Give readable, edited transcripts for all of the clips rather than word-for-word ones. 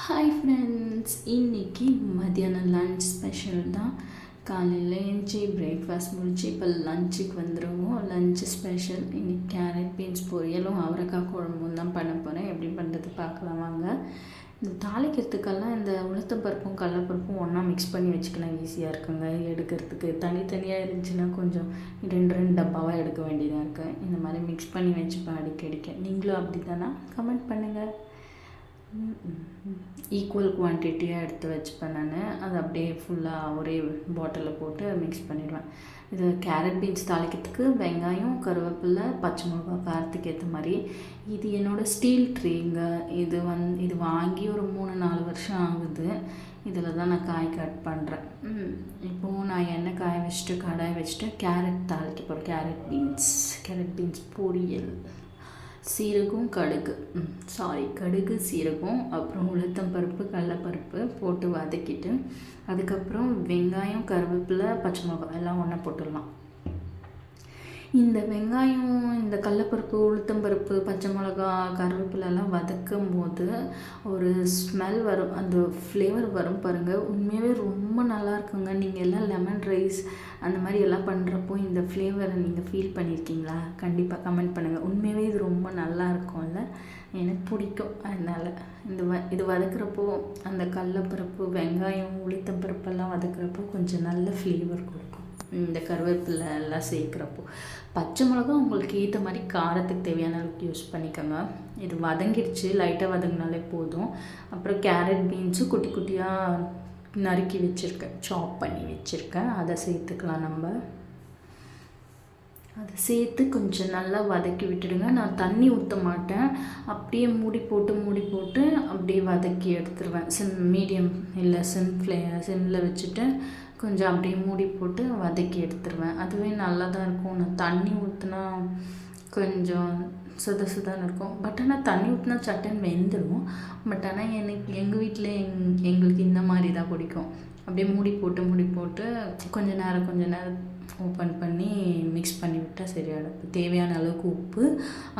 Hi friends, இன்றைக்கி மதியானம் lunch special தான். காலையில் எழுந்துச்சி பிரேக்ஃபாஸ்ட் முடிச்சு இப்போ லஞ்சுக்கு வந்துடுவோம். லன்ச் ஸ்பெஷல் இன்றைக்கி கேரட் பீன்ஸ் பொரியலும் அவரைக்காய் குழம்பும் தான் பண்ண போகிறேன். எப்படி பண்ணுறது பார்க்கலாம் வாங்க. இந்த தாளிக்கிறதுக்கெல்லாம் இந்த உளுத்தம் பருப்பும் கடலப்பருப்பும் ஒன்றா மிக்ஸ் பண்ணி வச்சுக்கலாம், ஈஸியாக இருக்குங்க எடுக்கிறதுக்கு. தனித்தனியாக இருந்துச்சுன்னா கொஞ்சம் ரெண்டு டப்பாவாக எடுக்க வேண்டியதாக இருக்குது. இந்த மாதிரி மிக்ஸ் பண்ணி வச்சுப்பேன் அடிக்கடிக்க. நீங்களும் அப்படி தானா? கமெண்ட் பண்ணுங்கள். ஈக்குவல் குவான்டிட்டியாக எடுத்து வச்சுப்பேன் நான். அது அப்படியே ஃபுல்லாக ஒரே பாட்டிலில் போட்டு மிக்ஸ் பண்ணிடுவேன். இது கேரட் பீன்ஸ் தாளிக்கிறதுக்கு வெங்காயம், கருவேப்பிலை, பச்சை மிளகா காரத்துக்கு ஏற்ற மாதிரி. இது என்னோடய ஸ்டீல் ட்ரேங்க. இது வாங்கி ஒரு 3-4 வருஷம் ஆகுது. இதில் தான் நான் காய் கட் பண்ணுறேன். இப்போது நான் எண்ணெய் காய வச்சுட்டு கடாய் வச்சுட்டு கேரட் தாளிக்க போகிறேன். கேரட் பீன்ஸ் பொரியல், சீரகம், கடுகு, சீரகம், அப்புறம் உளுத்தம் பருப்பு, கடலப்பருப்பு போட்டு வதக்கிட்டு அதுக்கப்புறம் வெங்காயம், கருவேப்பிலை, பச்சை மிளகாய் எல்லாம் ஒன்றா போட்டுடலாம். இந்த வெங்காயம், இந்த கடலப்பருப்பு, உளுத்தம் பருப்பு, பச்சை மிளகா, கருவேப்பிலெல்லாம் வதக்கும் போது ஒரு ஸ்மெல் வரும், அந்த ஃப்ளேவர் வரும் பாருங்கள். உண்மையாகவே ரொம்ப நல்லா இருக்குங்க. நீங்கள் எல்லாம் லெமன் ரைஸ் அந்த மாதிரி எல்லாம் பண்ணுறப்போ இந்த ஃப்ளேவரை நீங்கள் ஃபீல் பண்ணியிருக்கீங்களா? கண்டிப்பாக கமெண்ட் பண்ணுங்கள். உண்மையாகவே இது ரொம்ப நல்லா இருக்கும்ல, எனக்கு பிடிக்கும். அதனால் இது வதக்குறப்போ அந்த கடலப்பருப்பு, வெங்காயம், உளுத்தம் பருப்பெல்லாம் வதக்குறப்போ கொஞ்சம் நல்ல ஃப்ளேவர் கொடுக்கும். இந்த கருவேப்பிலை எல்லாம் சேர்க்குறப்போ பச்சை மிளகா உங்களுக்கு ஏற்ற மாதிரி காரத்துக்கு தேவையான அளவுக்கு யூஸ் பண்ணிக்கோங்க. இது வதங்கிடுச்சு, லைட்டாக வதங்கினாலே போதும். அப்புறம் கேரட் பீன்ஸும் குட்டி குட்டியாக நறுக்கி வச்சுருக்கேன், சாப் பண்ணி வச்சுருக்கேன். அதை சேர்த்துக்கலாம். அதை சேர்த்து கொஞ்சம் நல்லா வதக்கி விட்டுடுங்க. நான் தண்ணி ஊற்ற மாட்டேன், அப்படியே மூடி போட்டு அப்படியே வதக்கி எடுத்துருவேன். மீடியம் இல்லை சிம்மில் வச்சுட்டு கொஞ்சம் அப்படியே மூடி போட்டு வதக்கி எடுத்துருவேன். அதுவே நல்லா தான் இருக்கும். நான் தண்ணி ஊற்றினா கொஞ்சம் சுதான்னு இருக்கும். பட் ஆனால் தண்ணி ஊற்றினா சட்டன் வெந்துடும். பட் ஆனால் எங்கள் வீட்டில் எங்களுக்கு இந்த மாதிரி தான் பிடிக்கும். அப்படியே மூடி போட்டு கொஞ்ச நேரம் ஓப்பன் பண்ணி மிக்ஸ் பண்ணி விட்டால் சரியாயிடும். தேவையான அளவுக்கு உப்பு,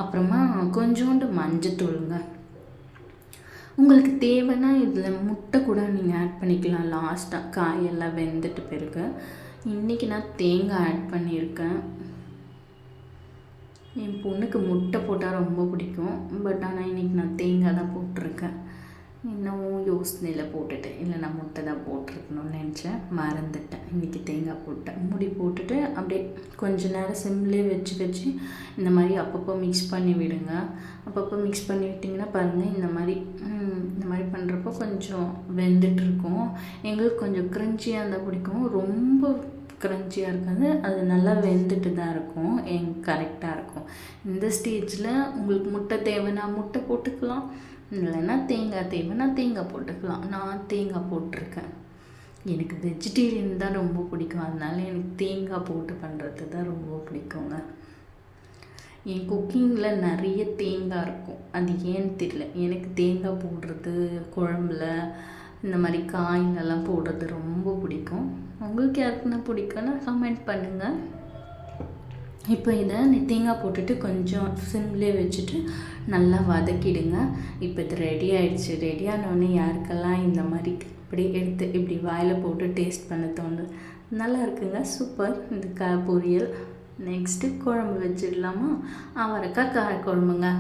அப்புறமா கொஞ்சோண்டு மஞ்சத்தூளுங்க. உங்களுக்கு தேவைன்னா இதில் முட்டை கூட நீங்கள் ஆட் பண்ணிக்கலாம் லாஸ்ட்டாக, காயெல்லாம் வெந்துட்டு பிறகு. இன்றைக்கி நான் தேங்காய் ஆட் பண்ணியிருக்கேன். என் பொண்ணுக்கு முட்டை போட்டால் ரொம்ப பிடிக்கும். பட் ஆனால் இன்றைக்கி நான் தேங்காய் தான் போட்டிருக்கேன். இன்னமும் யோசனையில் போட்டுட்டேன், இல்லை நான் முட்டை தான் போட்டிருக்கணும்னு நினச்சேன், மறந்துட்டேன். இன்றைக்கி தேங்காய் போட்டேன். மூடி போட்டுட்டு அப்படியே கொஞ்ச நேரம் சிம்லேயே வச்சு இந்த மாதிரி அப்பப்போ மிக்ஸ் பண்ணி விடுங்க. அப்பப்போ மிக்ஸ் பண்ணி விட்டிங்கன்னா பாருங்கள், இந்த மாதிரி பண்ணுறப்போ கொஞ்சம் வெந்துட்டுருக்கும். எங்களுக்கு கொஞ்சம் க்ரன்ச்சியாக இருந்தால் பிடிக்கும், ரொம்ப க்ரன்ச்சியாக இருக்காது. அது நல்லா வெந்துட்டு தான் இருக்கும், கரெக்டாக இருக்கும். இந்த ஸ்டேஜில் உங்களுக்கு முட்டை தேவைன்னா முட்டை போட்டுக்கலாம், இல்லைன்னா தேங்காய் தேவைன்னா தேங்காய் போட்டுக்கலாம். நான் தேங்காய் போட்டிருக்கேன். எனக்கு வெஜிடேரியன் தான் ரொம்ப பிடிக்கும், அதனால எனக்கு தேங்காய் போட்டு பண்ணுறது தான் ரொம்ப பிடிக்குங்க. என் குக்கிங்கில் நிறைய தேங்காய் இருக்கும், அது ஏன்னு தெரியல. எனக்கு தேங்காய் போடுறது குழம்புல இந்த மாதிரி காயிலெல்லாம் போடுறது ரொம்ப பிடிக்கும். உங்களுக்கு யாருக்குன்னா பிடிக்குன்னா கமெண்ட் பண்ணுங்கள். இப்போ இதை தேங்காய் போட்டுட்டு கொஞ்சம் சிம்லேயே வச்சுட்டு நல்லா வதக்கிடுங்க. இப்போ இது ரெடி ஆகிடுச்சு. ரெடி ஆனோடனே யாருக்கெல்லாம் இந்த மாதிரி இப்படி எடுத்து இப்படி வாயில் போட்டு டேஸ்ட் பண்ண தோணுது. நல்லா இருக்குங்க, சூப்பர். இந்த பொரியல். நெக்ஸ்ட்டு குழம்பு வச்சிடலாமா? அவரைக்காய் காரக்குழம்புங்க.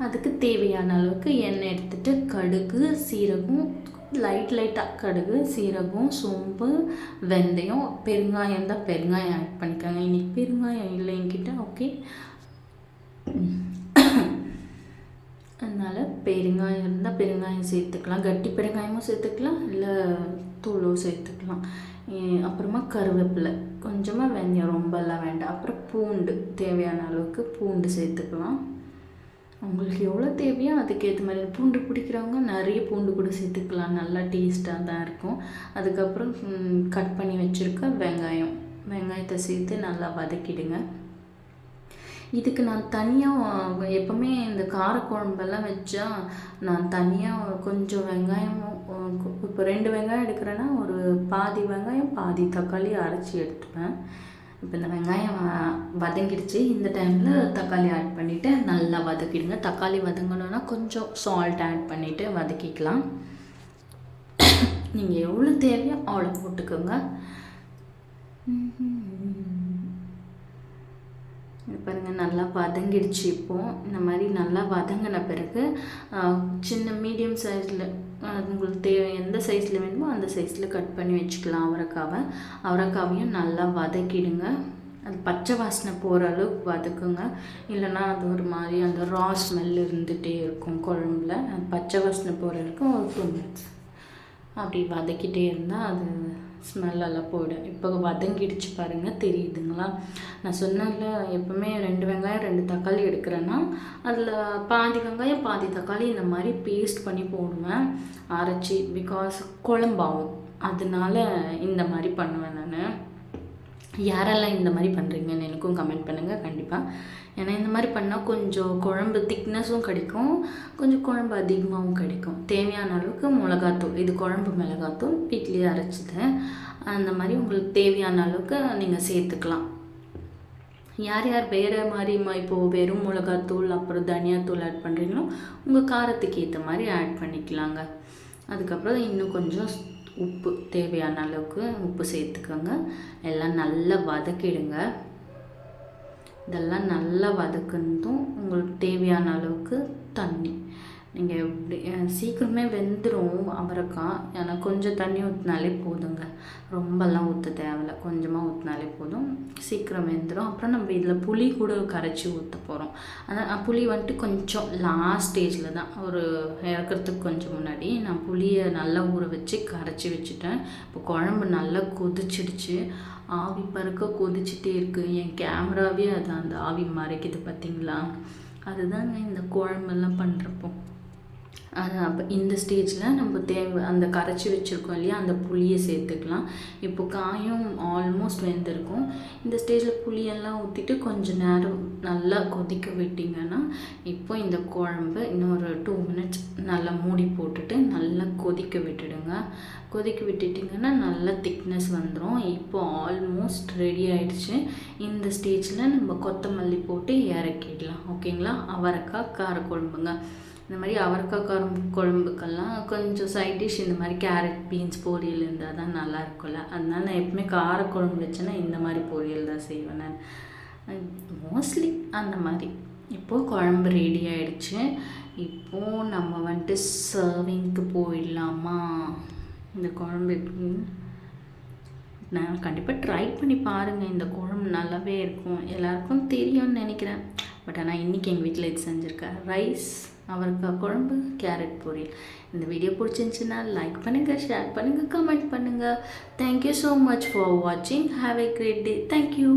அதுக்கு தேவையான அளவுக்கு எண்ணெய் எடுத்துகிட்டு கடுகு, சீரகம், லைட்டாக கடுகு, சீரகம், சோம்பு, வெந்தயம், பெருங்காயம் தான், பெருங்காயம் ஆட் பண்ணிக்கோங்க. இன்றைக்கி பெருங்காயம் இல்லை என்கிட்ட, ஓகே. அதனால் பெருங்காயம் இருந்தால் பெருங்காயம் சேர்த்துக்கலாம், கட்டி பெருங்காயமும் சேர்த்துக்கலாம், இல்லை தூளும் சேர்த்துக்கலாம். அப்புறமா கருவேப்பிலை, கொஞ்சமாக வெந்தயம், ரொம்பலாம் வேண்டாம். அப்புறம் பூண்டு, தேவையான அளவுக்கு பூண்டு சேர்த்துக்கலாம். உங்களுக்கு எவ்வளோ தேவையோ அதுக்கேற்ற மாதிரி. பூண்டு பிடிக்கிறவங்க நிறைய பூண்டு கூட சேர்த்துக்கலாம், நல்லா டேஸ்ட்டாக தான் இருக்கும். அதுக்கப்புறம் கட் பண்ணி வச்சுருக்க வெங்காயத்தை சேர்த்து நல்லா வதக்கிடுங்க. இதுக்கு நான் தனியாக எப்போவுமே இந்த காரக்குழம்பெல்லாம் வச்சா நான் தனியாக கொஞ்சம் வெங்காயமும், இப்போ 2 வெங்காயம் எடுக்கிறேன்னா ஒரு பாதி வெங்காயம் பாதி தக்காளி அரைச்சி எடுத்துப்பேன். இப்போ இந்த வெங்காயம் வதங்கிடுச்சு. இந்த டைமில் தக்காளி ஆட் பண்ணிவிட்டு நல்லா வதக்கிடுங்க. தக்காளி வதங்கணுன்னா கொஞ்சம் சால்ட் ஆட் பண்ணிவிட்டு வதக்கிக்கலாம். நீங்கள் எவ்வளோ தேவையோ அவ்வளோ போட்டுக்கோங்க. பாருங்கள் நல்லா வதங்கிடுச்சு. இப்போது இந்த மாதிரி நல்லா வதங்கின பிறகு சின்ன மீடியம் சைஸில் உங்களுக்கு தேவை எந்த சைஸில் வேணுமோ அந்த சைஸில் கட் பண்ணி வச்சுக்கலாம் அவரைக்காவையும் நல்லா வதக்கிடுங்க. அது பச்சை வாசனை போகிற அளவுக்கு வதக்குங்க. இல்லைன்னா அது ஒரு மாதிரி அந்த ரா ஸ்மெல் இருந்துகிட்டே இருக்கும் குழம்புல. அது பச்சை வாசனை போகிற வரைக்கும் ஒரு 2 minutes அப்படி வதக்கிட்டே இருந்தால் அது ஸ்மெல்லெல்லாம் போய்டும். இப்போ வதங்கிடுச்சு பாருங்கள், தெரியுதுங்களா? நான் சொன்னேன்ல, எப்போவுமே 2 வெங்காயம் 2 தக்காளி எடுக்கிறேன்னா அதில் பாதி வெங்காயம் பாதி தக்காளி இந்த மாதிரி பேஸ்ட் பண்ணி போடுவேன் அரைச்சி. பிகாஸ் குழம்பாகும், அதனால இந்த மாதிரி பண்ணுவேன் நான். யாரெல்லாம் இந்த மாதிரி பண்ணுறீங்கன்னு எனக்கும் கமெண்ட் பண்ணுங்கள் கண்டிப்பாக. ஏன்னா இந்த மாதிரி பண்ணால் கொஞ்சம் குழம்பு திக்னஸும் கிடைக்கும், கொஞ்சம் குழம்பு அதிகமாகவும் கிடைக்கும். தேவையான அளவுக்கு மிளகாத்தூள், இது குழம்பு மிளகாத்தூள் வீட்லேயே அரைச்சிது. அந்த மாதிரி உங்களுக்கு தேவையான அளவுக்கு நீங்கள் சேர்த்துக்கலாம். யார் யார் வேறு மாதிரி இப்போது வெறும் மிளகாத்தூள் அப்புறம் தனியாத்தூள் ஆட் பண்ணுறீங்களோ உங்கள் காரத்துக்கு ஏற்ற மாதிரி ஆட் பண்ணிக்கலாங்க. அதுக்கப்புறம் இன்னும் கொஞ்சம் உப்பு, தேவையான அளவுக்கு உப்பு சேர்த்துக்கோங்க. எல்லாம் நல்லா வதக்கிடுங்க. இதெல்லாம் நல்லா வதக்குனதும் உங்களுக்கு தேவையான அளவுக்கு தண்ணி. நீங்கள் எப்படி சீக்கிரமே வெந்துடும் அவரைக்காய். ஏன்னா கொஞ்சம் தண்ணி ஊற்றினாலே போதுங்க, ரொம்பலாம் ஊற்ற தேவையில்ல, கொஞ்சமாக ஊற்றினாலே போதும், சீக்கிரம் வெந்துடும். அப்புறம் நம்ம இதில் புளி கூட கரைச்சி ஊற்ற போகிறோம். ஆனால் புளி வந்துட்டு கொஞ்சம் லாஸ்ட் ஸ்டேஜில் தான், ஒரு இறக்கிறதுக்கு கொஞ்சம் முன்னாடி நான் புளியை நல்லா ஊற வச்சு கரைச்சி வச்சுட்டேன். இப்போ குழம்பு நல்லா கொதிச்சிடுச்சு, ஆவி பறக்க கொதிச்சுட்டே இருக்குது. என் கேமராவே அது அந்த ஆவி மறைக்குது பார்த்தீங்களா? அதுதாங்க இந்த குழம்பெல்லாம் பண்ணுறப்போ. அது அப்போ இந்த ஸ்டேஜில் நம்ம அந்த கரைச்சி வச்சுருக்கோம் இல்லையா, அந்த புளியை சேர்த்துக்கலாம். இப்போ காயும் ஆல்மோஸ்ட் வெந்திருக்கும். இந்த ஸ்டேஜில் புளியெல்லாம் ஊற்றிட்டு கொஞ்சம் நேரம் நல்லா கொதிக்க விட்டிங்கன்னா இப்போ இந்த குழம்பு இன்னொரு 2 minutes நல்லா மூடி போட்டுட்டு நல்லா கொதிக்க விட்டுடுங்க. கொதிக்க விட்டுட்டிங்கன்னா நல்லா திக்னஸ் வந்துடும். இப்போ ஆல்மோஸ்ட் ரெடி ஆகிடுச்சு. இந்த ஸ்டேஜில் நம்ம கொத்தமல்லி போட்டு இறக்கிடலாம். ஓகேங்களா? அவரைக்காய் காரக்குழம்புங்க. இந்த மாதிரி அவரைக்காய் குழம்புக்கெல்லாம் கொஞ்சம் சைட் டிஷ் இந்த மாதிரி கேரட் பீன்ஸ் பொரியல் இருந்தால் தான் நல்லா இருக்கும்ல. அதனால நான் எப்பவுமே காரக்குழம்பு வச்சேன்னா இந்த மாதிரி பொரியல் தான் செய்வேன் நான் மோஸ்ட்லி. அந்த மாதிரி இப்போது குழம்பு ரெடி ஆகிடுச்சு. இப்போது நம்ம வந்துட்டு சர்விங்க்கு போயிடலாமா? இந்த குழம்பு நான் கண்டிப்பாக ட்ரை பண்ணி பாருங்கள். இந்த குழம்பு நல்லாவே இருக்கும், எல்லாருக்கும் தெரியும்னு நினைக்கிறேன். பட் ஆனால் இன்றைக்கி எங்கள் வீட்டில் இது செஞ்சுருக்கேன், ரைஸ், அவரைக்காய் குழம்பு, கேரட் பொரியல். இந்த வீடியோ பிடிச்சிருந்துச்சின்னா லைக் பண்ணுங்கள், ஷேர் பண்ணுங்கள், கமெண்ட் பண்ணுங்கள். தேங்க்யூ ஸோ மச் ஃபார் வாட்சிங். Have a great day. Thank you.